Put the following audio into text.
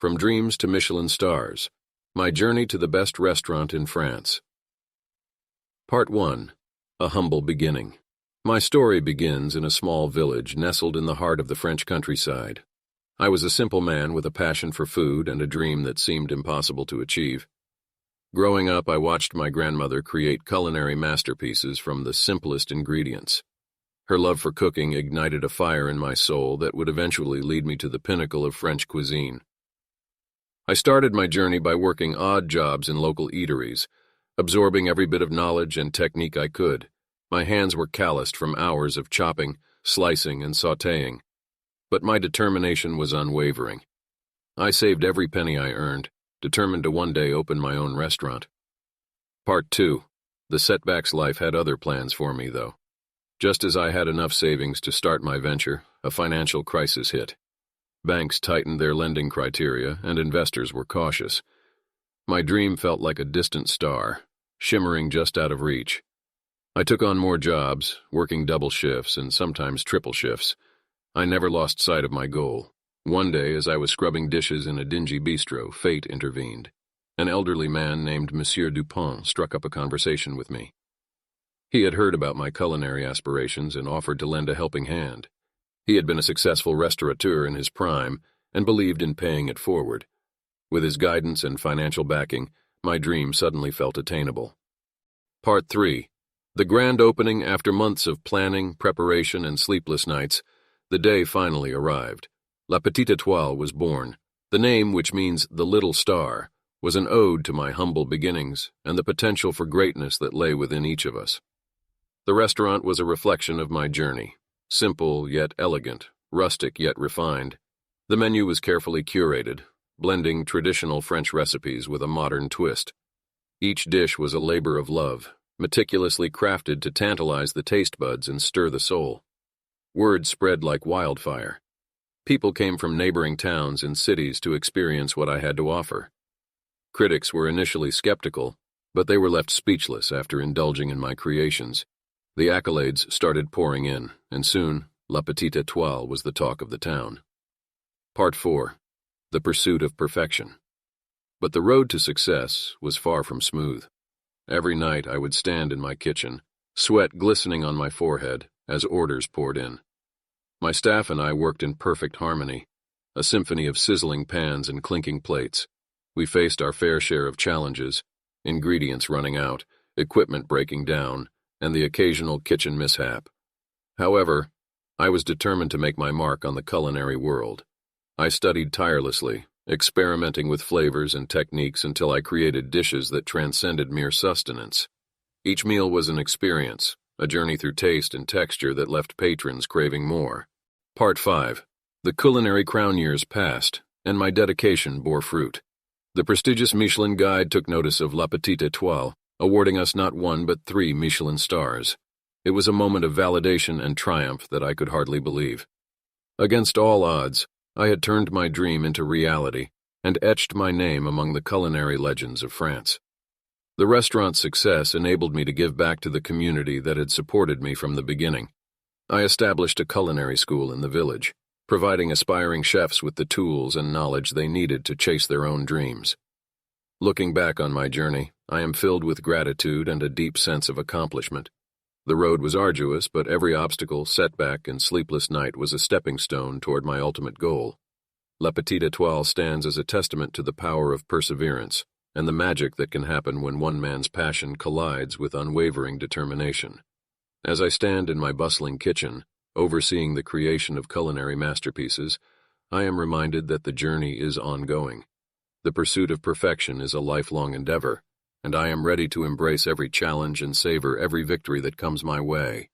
From Dreams to Michelin Stars, My Journey to the Best Restaurant in France. Part 1. A Humble Beginning. My story begins in a small village nestled in the heart of the French countryside. I was a simple man with a passion for food and a dream that seemed impossible to achieve. Growing up, I watched my grandmother create culinary masterpieces from the simplest ingredients. Her love for cooking ignited a fire in my soul that would eventually lead me to the pinnacle of French cuisine. I started my journey by working odd jobs in local eateries, absorbing every bit of knowledge and technique I could. My hands were calloused from hours of chopping, slicing, and sautéing, but my determination was unwavering. I saved every penny I earned, determined to one day open my own restaurant. Part 2. The Setbacks life had other plans for me, though. Just as I had enough savings to start my venture, a financial crisis hit. Banks tightened their lending criteria, and investors were cautious. My dream felt like a distant star, shimmering just out of reach. I took on more jobs, working double shifts and sometimes triple shifts. I never lost sight of my goal. One day, as I was scrubbing dishes in a dingy bistro, fate intervened. An elderly man named Monsieur Dupont struck up a conversation with me. He had heard about my culinary aspirations and offered to lend a helping hand. He had been a successful restaurateur in his prime and believed in paying it forward. With his guidance and financial backing, my dream suddenly felt attainable. Part 3. The grand opening. After months of planning, preparation, and sleepless nights, the day finally arrived. La Petite Étoile was born. The name, which means the little star, was an ode to my humble beginnings and the potential for greatness that lay within each of us. The restaurant was a reflection of my journey. Simple yet elegant, rustic yet refined. The menu was carefully curated, blending traditional French recipes with a modern twist. Each dish was a labor of love, meticulously crafted to tantalize the taste buds and stir the soul. Word spread like wildfire. People came from neighboring towns and cities to experience what I had to offer. Critics were initially skeptical, but they were left speechless after indulging in my creations. The accolades started pouring in, and soon, La Petite Étoile was the talk of the town. Part 4. The Pursuit of Perfection. But the road to success was far from smooth. Every night I would stand in my kitchen, sweat glistening on my forehead as orders poured in. My staff and I worked in perfect harmony, a symphony of sizzling pans and clinking plates. We faced our fair share of challenges, ingredients running out, equipment breaking down, and the occasional kitchen mishap. However, I was determined to make my mark on the culinary world. I studied tirelessly, experimenting with flavors and techniques until I created dishes that transcended mere sustenance. Each meal was an experience, a journey through taste and texture that left patrons craving more. Part 5. The culinary crown years passed, and my dedication bore fruit. The prestigious Michelin guide took notice of La Petite Étoile, awarding us not 1 but 3 Michelin stars. It was a moment of validation and triumph that I could hardly believe. Against all odds, I had turned my dream into reality and etched my name among the culinary legends of France. The restaurant's success enabled me to give back to the community that had supported me from the beginning. I established a culinary school in the village, providing aspiring chefs with the tools and knowledge they needed to chase their own dreams. Looking back on my journey, I am filled with gratitude and a deep sense of accomplishment. The road was arduous, but every obstacle, setback, and sleepless night was a stepping stone toward my ultimate goal. La Petite Étoile stands as a testament to the power of perseverance and the magic that can happen when one man's passion collides with unwavering determination. As I stand in my bustling kitchen, overseeing the creation of culinary masterpieces, I am reminded that the journey is ongoing. The pursuit of perfection is a lifelong endeavor, and I am ready to embrace every challenge and savor every victory that comes my way.